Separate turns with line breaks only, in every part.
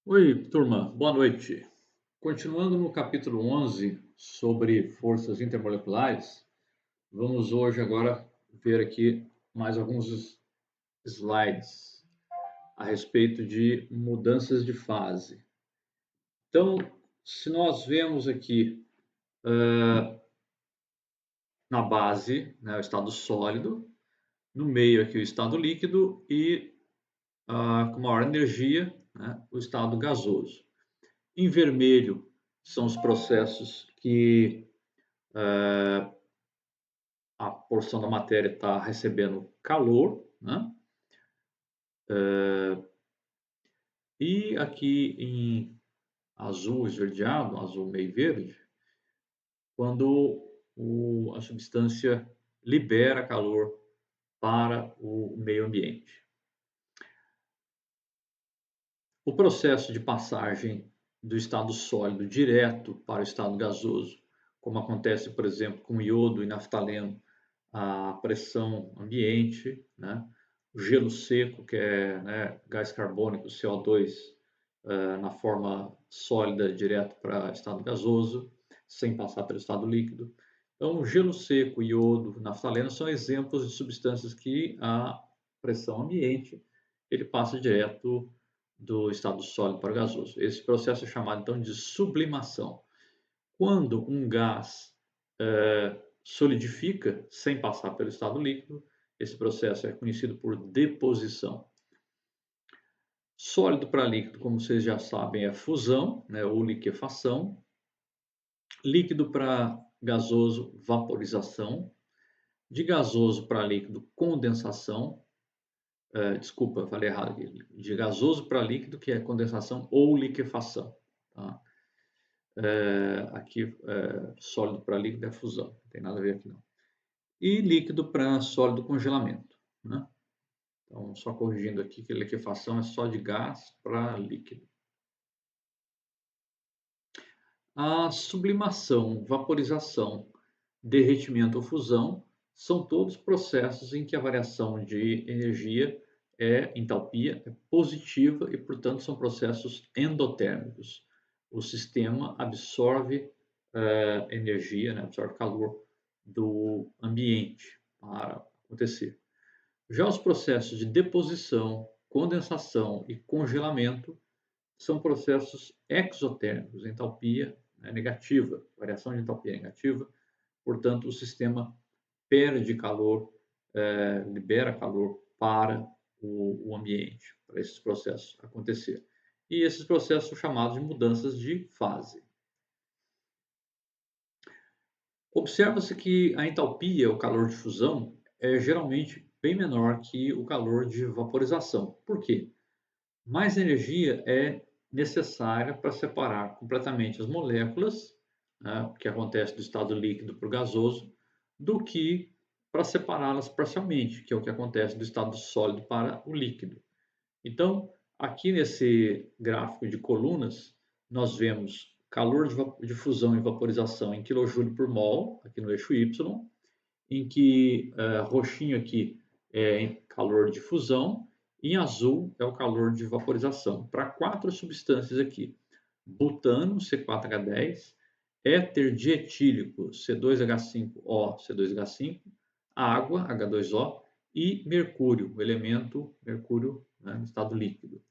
Oi, turma, boa noite. Continuando no capítulo 11 sobre forças intermoleculares, vamos hoje agora ver aqui mais alguns slides a respeito de mudanças de fase. Então, se nós vemos aqui na base, né, o estado sólido, no meio aqui o estado líquido e com maior energia, né, o estado gasoso. Em vermelho são os processos que a porção da matéria está recebendo calor, né? E aqui em azul esverdeado, azul meio verde, quando a substância libera calor para o meio ambiente. O processo de passagem do estado sólido direto para o estado gasoso, como acontece, por exemplo, com iodo e naftaleno, a pressão ambiente, né? O gelo seco, que é, né, gás carbônico, CO2, na forma sólida direto para estado gasoso, sem passar pelo estado líquido. Então, o gelo seco, iodo, naftaleno são exemplos de substâncias que a pressão ambiente ele passa direto do estado sólido para o gasoso. Esse processo é chamado então de sublimação. Quando um gás solidifica sem passar pelo estado líquido, esse processo é conhecido por deposição. Sólido para líquido, como vocês já sabem, é fusão, né, ou liquefação. Líquido para gasoso, vaporização. De gasoso para líquido, condensação. Desculpa, falei errado aqui. De gasoso para líquido, que é condensação ou liquefação. Tá? Aqui, sólido para líquido é fusão, não tem nada a ver aqui não. E líquido para sólido, congelamento. Né? Então, só corrigindo aqui que a liquefação é só de gás para líquido. A sublimação, vaporização, derretimento ou fusão são todos processos em que a variação de energia entalpia, é positiva e, portanto, são processos endotérmicos. O sistema absorve energia, né, absorve calor do ambiente para acontecer. Já os processos de deposição, condensação e congelamento são processos exotérmicos, entalpia, né, negativa, variação de entalpia negativa, portanto, o sistema perde calor, libera calor para o ambiente, para esses processos acontecer. E esses processos são chamados de mudanças de fase. Observa-se que a entalpia, o calor de fusão, é geralmente bem menor que o calor de vaporização. Por quê? Mais energia é necessária para separar completamente as moléculas, né, o que acontece do estado líquido para o gasoso, do que para separá-las parcialmente, que é o que acontece do estado sólido para o líquido. Então, aqui nesse gráfico de colunas, nós vemos calor de fusão e vaporização em kJ por mol, aqui no eixo Y, em que roxinho aqui é calor de fusão, em azul é o calor de vaporização. Para quatro substâncias aqui: butano, C4H10, éter dietílico, C2H5O, C2H5, água, H2O, e mercúrio, o elemento mercúrio, né, no estado líquido.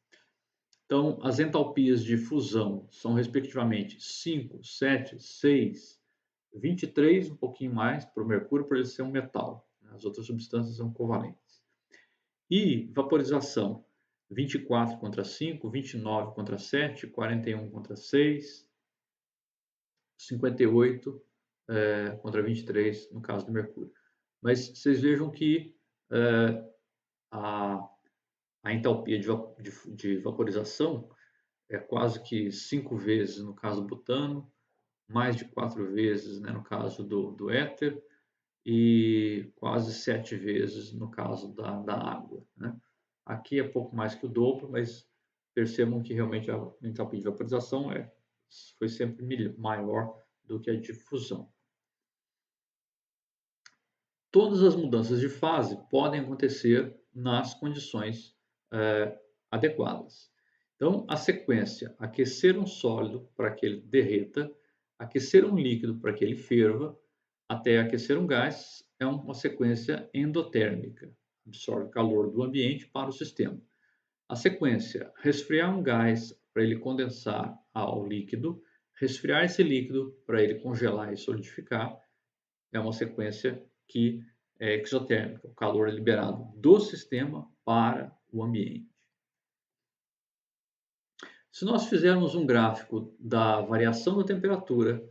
Então, as entalpias de fusão são, respectivamente, 5, 7, 6, 23, um pouquinho mais para o mercúrio, por ele ser um metal. As outras substâncias são covalentes. E vaporização, 24 contra 5, 29 contra 7, 41 contra 6, 58 contra 23, no caso do mercúrio. Mas vocês vejam que a, a entalpia de vaporização é quase que 5 vezes no caso do butano, mais de 4 vezes, né, no caso do éter, e quase 7 vezes no caso da água. Né? Aqui é pouco mais que o dobro, mas percebam que realmente a entalpia de vaporização foi sempre maior do que a de fusão. Todas as mudanças de fase podem acontecer nas condições adequadas. Então, a sequência: aquecer um sólido para que ele derreta, aquecer um líquido para que ele ferva, até aquecer um gás, é uma sequência endotérmica, absorve calor do ambiente para o sistema. A sequência: resfriar um gás para ele condensar ao líquido, resfriar esse líquido para ele congelar e solidificar, é uma sequência que é exotérmica, o calor é liberado do sistema para o ambiente. Se nós fizermos um gráfico da variação da temperatura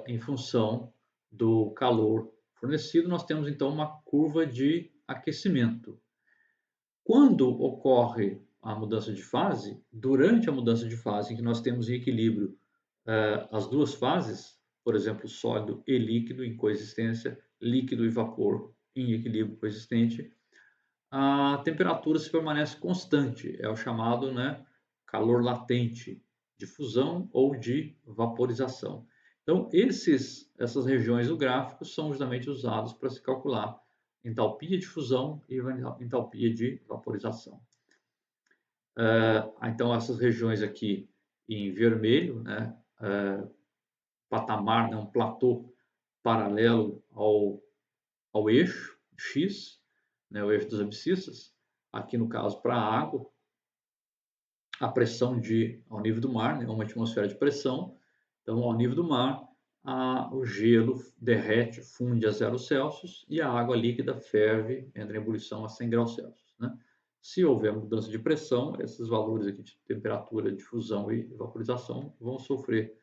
em função do calor fornecido, nós temos então uma curva de aquecimento. Quando ocorre a mudança de fase, durante a mudança de fase, em que nós temos em equilíbrio as duas fases, por exemplo, sólido e líquido em coexistência, líquido e vapor em equilíbrio coexistente, a temperatura se permanece constante, é o chamado, né, calor latente de fusão ou de vaporização. Então, essas regiões do gráfico são justamente usadas para se calcular entalpia de fusão e entalpia de vaporização. Então, essas regiões aqui em vermelho, né, patamar, né, um platô paralelo ao eixo X, né, o eixo dos abscissas, aqui no caso para a água, a pressão ao nível do mar, né, uma atmosfera de pressão. Então, ao nível do mar, o gelo derrete, funde a 0 Celsius e a água líquida ferve, entra em ebulição a 100 graus Celsius. Né? Se houver mudança de pressão, esses valores aqui de temperatura, de fusão e vaporização vão sofrer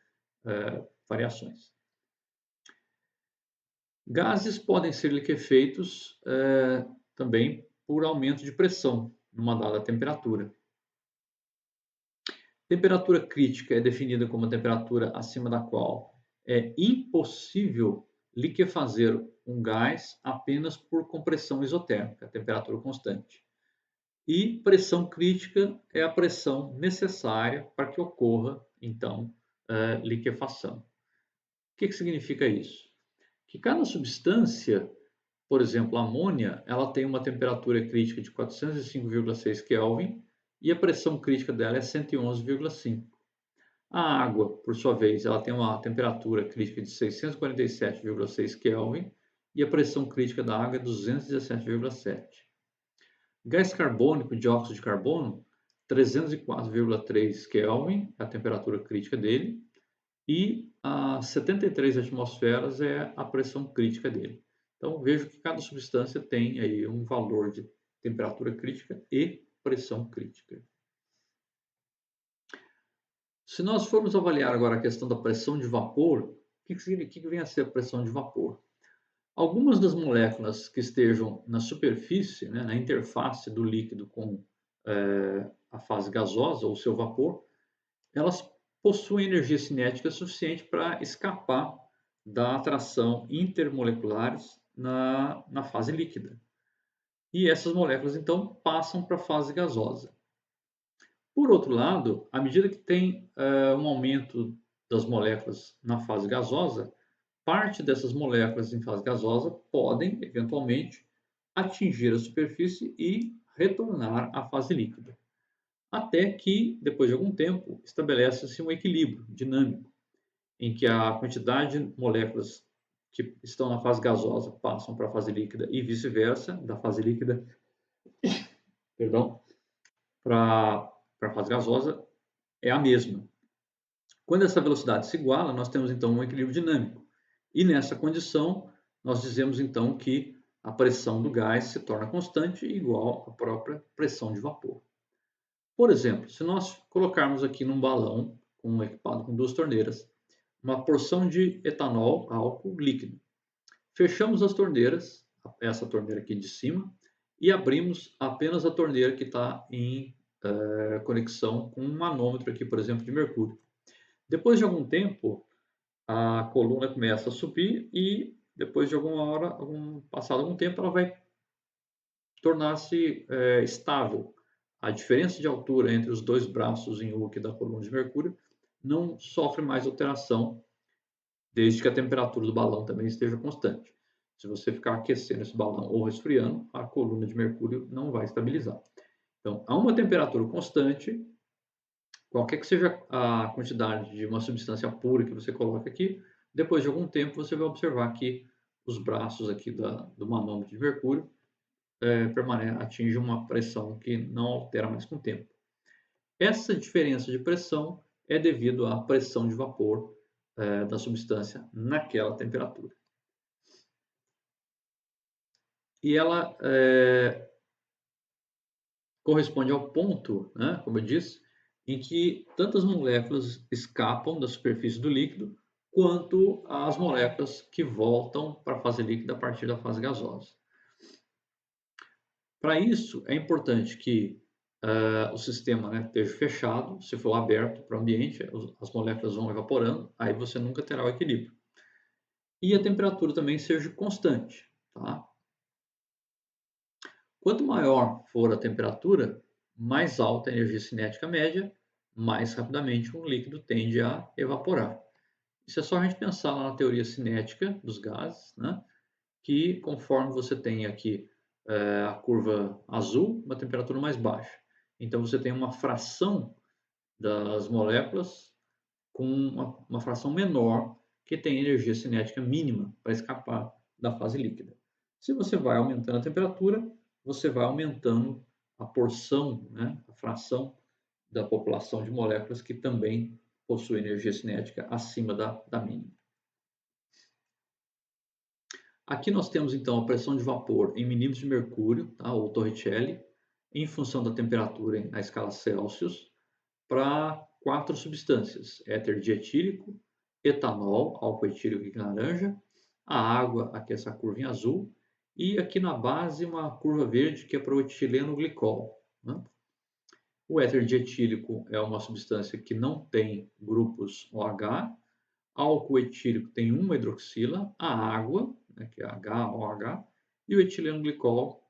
variações. Gases podem ser liquefeitos também por aumento de pressão numa dada temperatura. Temperatura crítica é definida como a temperatura acima da qual é impossível liquefazer um gás apenas por compressão isotérmica, temperatura constante. E pressão crítica é a pressão necessária para que ocorra, então, liquefação. O que significa isso? Que cada substância, por exemplo, a amônia, ela tem uma temperatura crítica de 405,6 Kelvin e a pressão crítica dela é 111,5. A água, por sua vez, ela tem uma temperatura crítica de 647,6 Kelvin e a pressão crítica da água é 217,7. Gás carbônico, dióxido de carbono, 304,3 Kelvin, é a temperatura crítica dele, e a 73 atmosferas é a pressão crítica dele. Então, vejo que cada substância tem aí um valor de temperatura crítica e pressão crítica. Se nós formos avaliar agora a questão da pressão de vapor, o que vem a ser a pressão de vapor? Algumas das moléculas que estejam na superfície, né, na interface do líquido com a fase gasosa ou seu vapor, elas possuem energia cinética suficiente para escapar da atração intermoleculares na fase líquida. E essas moléculas, então, passam para a fase gasosa. Por outro lado, à medida que tem um aumento das moléculas na fase gasosa, parte dessas moléculas em fase gasosa podem, eventualmente, atingir a superfície e retornar à fase líquida. Até que, depois de algum tempo, estabelece-se um equilíbrio dinâmico, em que a quantidade de moléculas que estão na fase gasosa passam para a fase líquida e vice-versa, da fase líquida, perdão, para a fase gasosa é a mesma. Quando essa velocidade se iguala, nós temos então um equilíbrio dinâmico. E nessa condição, nós dizemos então que a pressão do gás se torna constante e igual à própria pressão de vapor. Por exemplo, se nós colocarmos aqui num balão equipado com duas torneiras, uma porção de etanol, álcool líquido. Fechamos as torneiras, essa torneira aqui de cima, e abrimos apenas a torneira que está em conexão com um manômetro aqui, por exemplo, de mercúrio. Depois de algum tempo, a coluna começa a subir e depois de alguma hora, passado algum tempo, ela vai tornar-se estável. A diferença de altura entre os dois braços em U aqui da coluna de mercúrio não sofre mais alteração, desde que a temperatura do balão também esteja constante. Se você ficar aquecendo esse balão ou resfriando, a coluna de mercúrio não vai estabilizar. Então, a uma temperatura constante, qualquer que seja a quantidade de uma substância pura que você coloca aqui, depois de algum tempo você vai observar que os braços aqui do manômetro de mercúrio atingem uma pressão que não altera mais com o tempo. Essa diferença de pressão é devido à pressão de vapor da substância naquela temperatura. E ela corresponde ao ponto, né, como eu disse, em que tantas moléculas escapam da superfície do líquido, quanto as moléculas que voltam para a fase líquida a partir da fase gasosa. Para isso, é importante que o sistema, né, esteja fechado. Se for aberto para o ambiente, as moléculas vão evaporando, aí você nunca terá o equilíbrio. E a temperatura também seja constante, tá? Quanto maior for a temperatura, mais alta a energia cinética média, mais rapidamente um líquido tende a evaporar. Isso é só a gente pensar lá na teoria cinética dos gases, né? Que conforme você tem aqui a curva azul, uma temperatura mais baixa. Então você tem uma fração das moléculas com uma fração menor que tem energia cinética mínima para escapar da fase líquida. Se você vai aumentando a temperatura, você vai aumentando a porção, né, a fração da população de moléculas que também possui energia cinética acima da mínima. Aqui nós temos então a pressão de vapor em milímetros de mercúrio, tá, ou Torricelli, em função da temperatura na escala Celsius, para 4 substâncias: éter dietílico, etanol, álcool etílico aqui laranja, a água, aqui essa curva em azul, e aqui na base uma curva verde que é para o etileno glicol, né? O éter dietílico é uma substância que não tem grupos OH, álcool etílico tem uma hidroxila, a água, né, que é HOH, e o etileno glicol,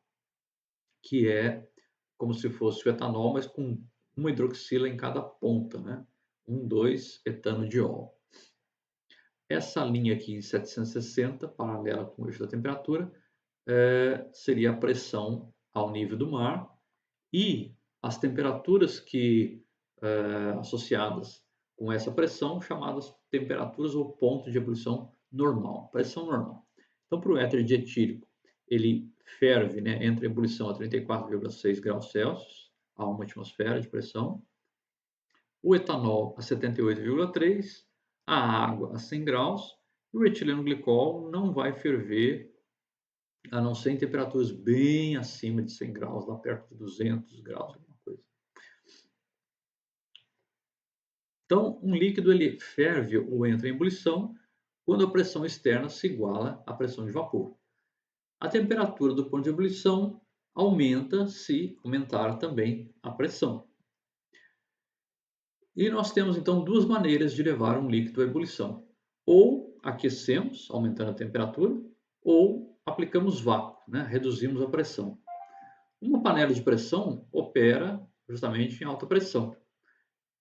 que é como se fosse o etanol, mas com uma hidroxila em cada ponta, né? 2-etano-diol. Essa linha aqui em 760, paralela com o eixo da temperatura, seria a pressão ao nível do mar, e as temperaturas associadas com essa pressão, chamadas temperaturas ou ponto de ebulição normal, pressão normal. Então, para o éter dietílico, ele ferve, né, entra em ebulição a 34,6 graus Celsius, a uma atmosfera de pressão. O etanol a 78,3, a água a 100 graus, e o etileno glicol não vai ferver, a não ser em temperaturas bem acima de 100 graus, lá perto de 200 graus, alguma coisa. Então, um líquido ele ferve ou entra em ebulição quando a pressão externa se iguala à pressão de vapor. A temperatura do ponto de ebulição aumenta se aumentar também a pressão. E nós temos então duas maneiras de levar um líquido à ebulição: ou aquecemos, aumentando a temperatura, ou aplicamos vácuo, né? Reduzimos a pressão. Uma panela de pressão opera justamente em alta pressão.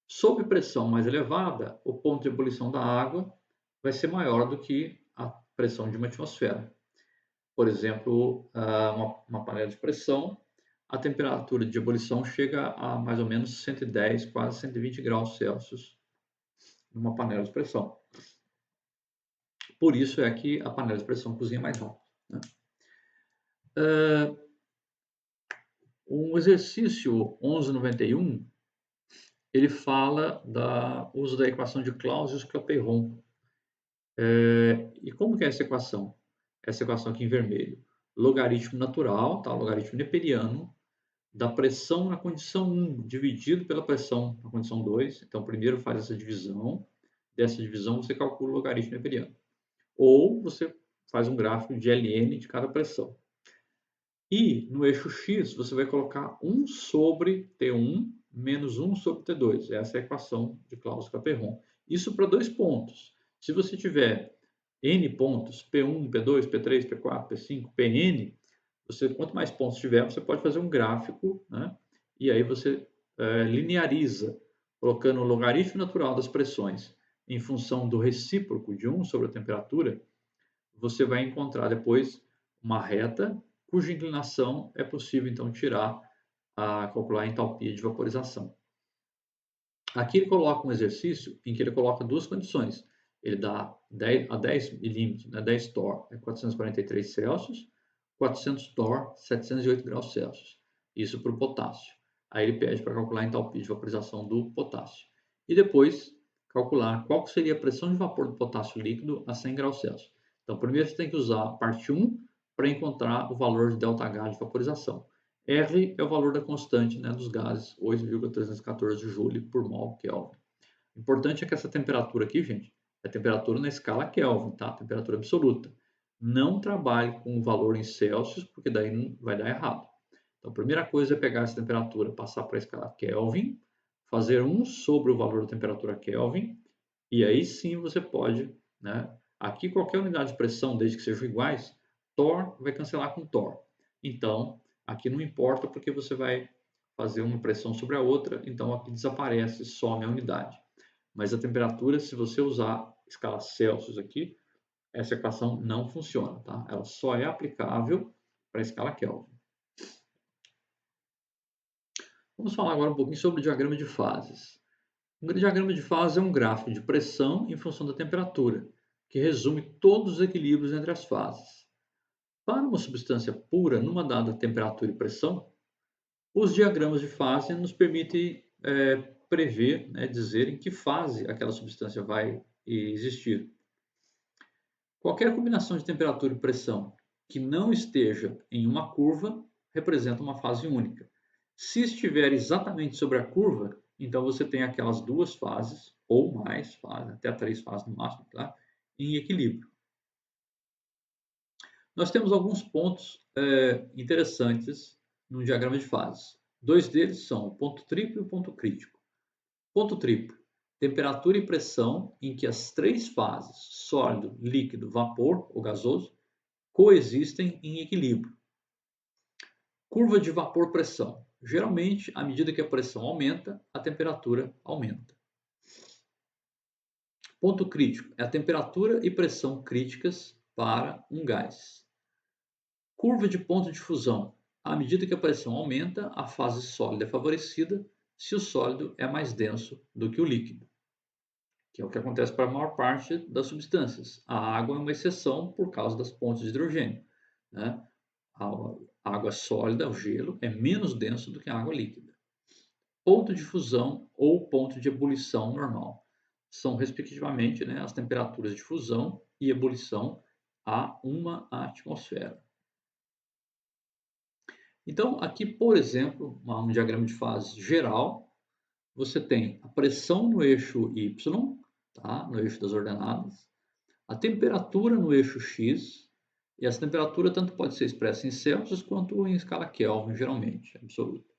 Sob pressão mais elevada, o ponto de ebulição da água vai ser maior do que a pressão de uma atmosfera. Por exemplo, uma panela de pressão, a temperatura de ebulição chega a mais ou menos 110, quase 120 graus Celsius numa panela de pressão. Por isso é que a panela de pressão cozinha mais rápido, né? Um exercício 1191, ele fala do uso da equação de Clausius-Clapeyron. E como que é essa equação? Essa equação aqui em vermelho. Logaritmo natural, tá? Logaritmo neperiano, da pressão na condição 1 dividido pela pressão na condição 2. Então, primeiro faz essa divisão. Dessa divisão, você calcula o logaritmo neperiano. Ou você faz um gráfico de ln de cada pressão. E no eixo x, você vai colocar 1 sobre T1 menos 1 sobre T2. Essa é a equação de Clausius-Clapeyron. Isso para 2 pontos. Se você tiver n pontos, P1, P2, P3, P4, P5, Pn, quanto mais pontos tiver, você pode fazer um gráfico, né? E aí você lineariza, colocando o logaritmo natural das pressões em função do recíproco de 1 sobre a temperatura, você vai encontrar depois uma reta cuja inclinação é possível então calcular a entalpia de vaporização. Aqui ele coloca um exercício em que ele coloca duas condições. Ele dá 10, a 10 milímetros, né, 10 torr é 443 Celsius, 400 torr, 708 graus Celsius. Isso para o potássio. Aí ele pede para calcular a entalpia de vaporização do potássio. E depois calcular qual seria a pressão de vapor do potássio líquido a 100 graus Celsius. Então, primeiro você tem que usar a parte 1 para encontrar o valor de ΔH de vaporização. R é o valor da constante, né, dos gases, 8,314 joule por mol Kelvin. O importante é que essa temperatura aqui, gente, é temperatura na escala Kelvin, tá? Temperatura absoluta. Não trabalhe com o valor em Celsius, porque daí não vai dar errado. Então, a primeira coisa é pegar essa temperatura, passar para a escala Kelvin, fazer 1 sobre o valor da temperatura Kelvin, e aí sim você pode, né? Aqui qualquer unidade de pressão, desde que sejam iguais, torr vai cancelar com torr. Então, aqui não importa porque você vai fazer uma pressão sobre a outra, então aqui desaparece, some a unidade. Mas a temperatura, se você usar escala Celsius aqui, essa equação não funciona, tá? Ela só é aplicável para a escala Kelvin. Vamos falar agora um pouquinho sobre o diagrama de fases. Um diagrama de fase é um gráfico de pressão em função da temperatura, que resume todos os equilíbrios entre as fases. Para uma substância pura numa dada temperatura e pressão, os diagramas de fase nos permitem prever, né, dizer em que fase aquela substância vai existir. Qualquer combinação de temperatura e pressão que não esteja em uma curva representa uma fase única. Se estiver exatamente sobre a curva, então você tem aquelas duas fases, ou mais fases, até 3 fases no máximo, tá? Em equilíbrio. Nós temos alguns pontos interessantes no diagrama de fases. Dois deles são o ponto triplo e o ponto crítico. Ponto triplo: temperatura e pressão em que as três fases, sólido, líquido, vapor ou gasoso, coexistem em equilíbrio. Curva de vapor-pressão: geralmente, à medida que a pressão aumenta, a temperatura aumenta. Ponto crítico: é a temperatura e pressão críticas para um gás. Curva de ponto de fusão: à medida que a pressão aumenta, a fase sólida é favorecida se o sólido é mais denso do que o líquido, que é o que acontece para a maior parte das substâncias. A água é uma exceção por causa das pontes de hidrogênio, né? A água sólida, o gelo, é menos denso do que a água líquida. Ponto de fusão ou ponto de ebulição normal são, respectivamente, né, as temperaturas de fusão e ebulição a 1 atmosfera. Então, aqui, por exemplo, um diagrama de fase geral, você tem a pressão no eixo Y, tá? No eixo das ordenadas, a temperatura no eixo X, e essa temperatura tanto pode ser expressa em Celsius quanto em escala Kelvin, geralmente, absoluta.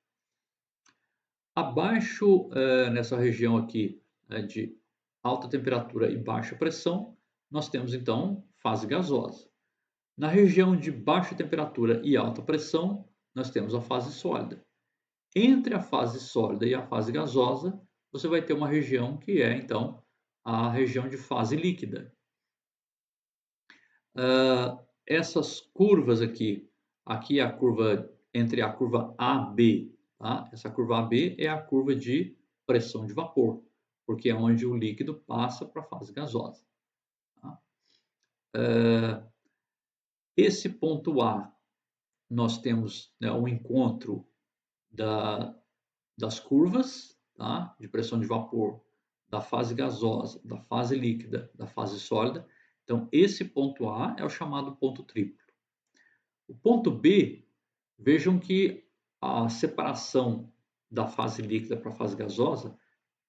Abaixo, nessa região aqui, de alta temperatura e baixa pressão, nós temos então fase gasosa. Na região de baixa temperatura e alta pressão, nós temos a fase sólida. Entre a fase sólida e a fase gasosa, você vai ter uma região que é então a região de fase líquida. Essas curvas aqui é a curva entre a curva AB, tá? Essa curva AB é a curva de pressão de vapor, porque é onde o líquido passa para a fase gasosa. Tá? Esse ponto A, nós temos, né, o encontro das curvas, tá? De pressão de vapor, da fase gasosa, da fase líquida, da fase sólida. Então, esse ponto A é o chamado ponto triplo. O ponto B, vejam que a separação da fase líquida para a fase gasosa,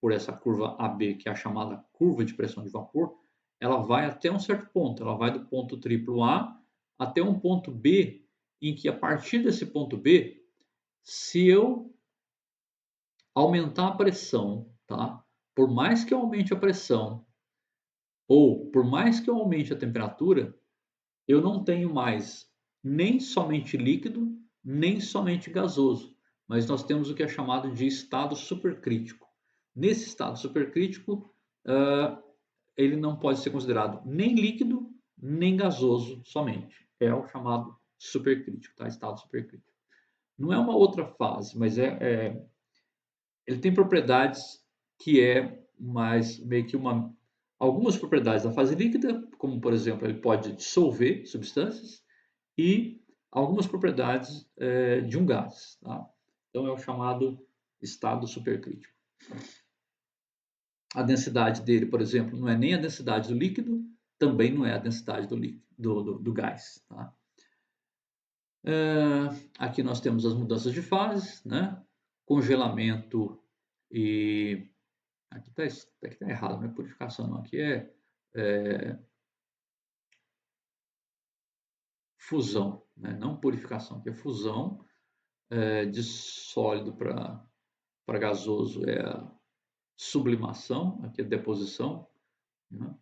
por essa curva AB, que é a chamada curva de pressão de vapor, ela vai até um certo ponto, ela vai do ponto triplo A até um ponto B, em que a partir desse ponto B, se eu aumentar a pressão, tá? Por mais que eu aumente a pressão, ou por mais que eu aumente a temperatura, eu não tenho mais nem somente líquido, nem somente gasoso, mas nós temos o que é chamado de estado supercrítico. Nesse estado supercrítico, ele não pode ser considerado nem líquido, nem gasoso somente. É o chamado supercrítico, tá? Estado supercrítico. Não é uma outra fase, mas ele tem propriedades que é meio que algumas propriedades da fase líquida, como por exemplo, ele pode dissolver substâncias, e algumas propriedades de um gás. Tá? Então é o chamado estado supercrítico. A densidade dele, por exemplo, não é nem a densidade do líquido, também não é a densidade do gás. Tá? Aqui nós temos as mudanças de fase, né? Congelamento e... Aqui está errado, não é purificação, não. Aqui é fusão, né? Não purificação, que é fusão de sólido para gasoso, é a sublimação, aqui é deposição, né?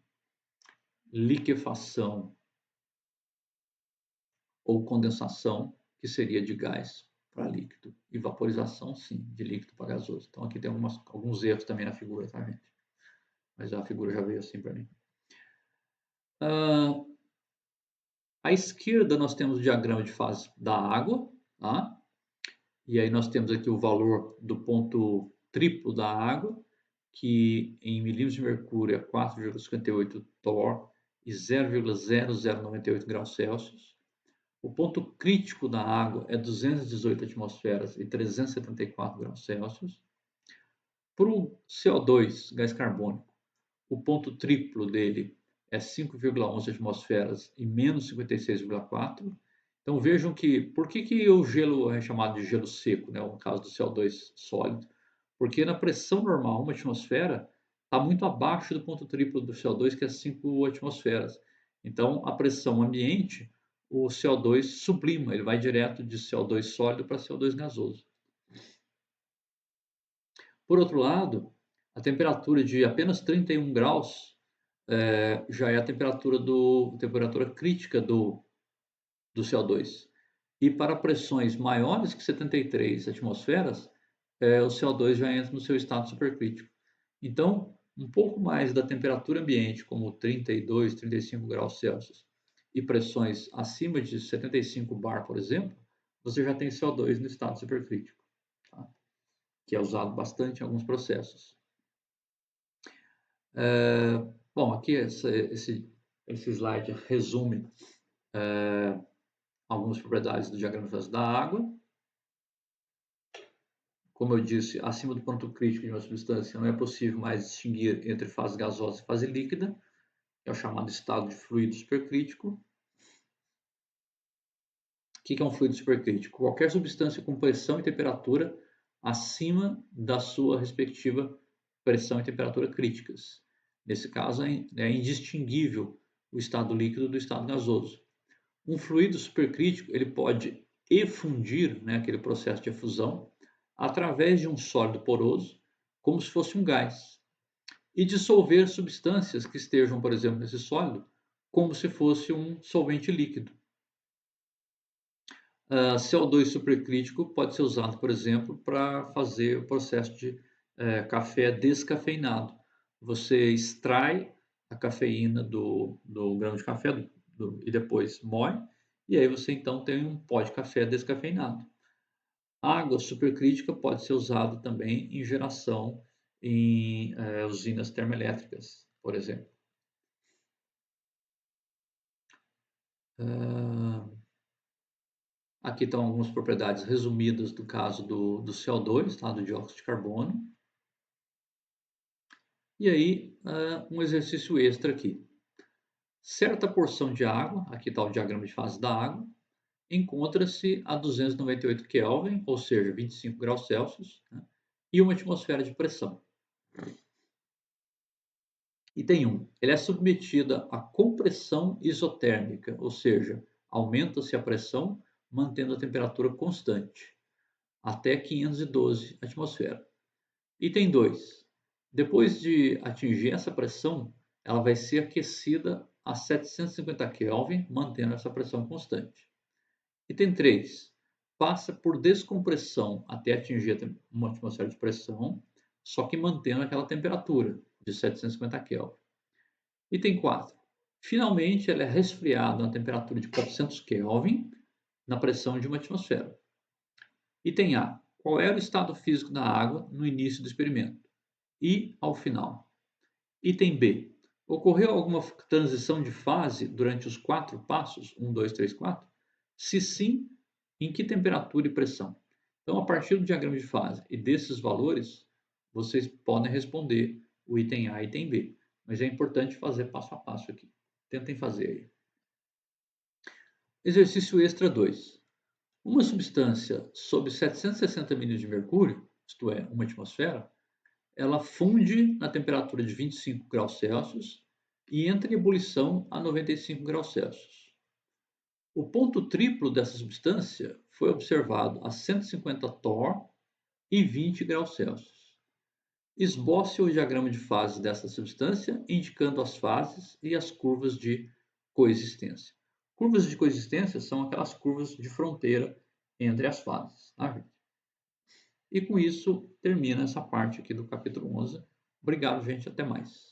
Liquefação ou condensação, que seria de gás para líquido, e vaporização, sim, de líquido para gasoso. Então aqui tem alguns erros também na figura, tá, gente? Mas a figura já veio assim para mim. À esquerda nós temos o diagrama de fase da água, tá? E aí nós temos aqui o valor do ponto triplo da água, que em milímetros de mercúrio é 4,58 torr e 0,0098 graus Celsius. O ponto crítico da água é 218 atmosferas e 374 graus Celsius. Para o CO2, gás carbônico, o ponto triplo dele é 5,11 atmosferas e menos 56,4. Então vejam que, por que o gelo é chamado de gelo seco, né, no caso do CO2 sólido? Porque na pressão normal, uma atmosfera está muito abaixo do ponto triplo do CO2, que é 5 atmosferas. Então, a pressão ambiente, o CO2 sublima, ele vai direto de CO2 sólido para CO2 gasoso. Por outro lado, a temperatura de apenas 31 graus já é a temperatura crítica do CO2. E para pressões maiores que 73 atmosferas, o CO2 já entra no seu estado supercrítico. Então, um pouco mais da temperatura ambiente, como 32, 35 graus Celsius, e pressões acima de 75 bar, por exemplo, você já tem CO2 no estado supercrítico, tá? Que é usado bastante em alguns processos. Bom, aqui esse slide resume algumas propriedades do diagrama de fase da água. Como eu disse, acima do ponto crítico de uma substância não é possível mais distinguir entre fase gasosa e fase líquida, que é o chamado estado de fluido supercrítico. O que é um fluido supercrítico? Qualquer substância com pressão e temperatura acima da sua respectiva pressão e temperatura críticas. Nesse caso, é indistinguível o estado líquido do estado gasoso. Um fluido supercrítico ele pode efundir, né, aquele processo de efusão, através de um sólido poroso, como se fosse um gás, e dissolver substâncias que estejam, por exemplo, nesse sólido, como se fosse um solvente líquido. CO2 supercrítico pode ser usado, por exemplo, para fazer o processo de café descafeinado. Você extrai a cafeína do grão de café e depois moe, e aí você então tem um pó de café descafeinado. A água supercrítica pode ser usada também em geração em usinas termoelétricas, por exemplo. Aqui estão algumas propriedades resumidas do caso do CO2, tá? Do dióxido de carbono. E aí, um exercício extra aqui. Certa porção de água, aqui está o diagrama de fase da água, encontra-se a 298 Kelvin, ou seja, 25 graus Celsius, né? E uma atmosfera de pressão. Item 1. Ele é submetida a compressão isotérmica, ou seja, aumenta-se a pressão, mantendo a temperatura constante, até 512 atmosfera. Item 2. Depois de atingir essa pressão, ela vai ser aquecida a 750 Kelvin, mantendo essa pressão constante. Item 3. Passa por descompressão até atingir uma atmosfera de pressão, só que mantendo aquela temperatura de 750 Kelvin. Item 4. Finalmente, ela é resfriada a temperatura de 400 Kelvin, na pressão de uma atmosfera. Item A. Qual era o estado físico da água no início do experimento? e ao final. Item B. Ocorreu alguma transição de fase durante os 4 passos? 1, 2, 3, 4? Se sim, em que temperatura e pressão? Então, a partir do diagrama de fase e desses valores, vocês podem responder o item A e item B. Mas é importante fazer passo a passo aqui. Tentem fazer aí. Exercício extra 2. Uma substância sob 760 milhas de mercúrio, isto é, uma atmosfera, ela funde na temperatura de 25 graus Celsius e entra em ebulição a 95 graus Celsius. O ponto triplo dessa substância foi observado a 150 torr e 20 graus Celsius. Esboce o diagrama de fases dessa substância, indicando as fases e as curvas de coexistência. Curvas de coexistência são aquelas curvas de fronteira entre as fases. Tá, gente? E com isso termina essa parte aqui do capítulo 11. Obrigado, gente. Até mais.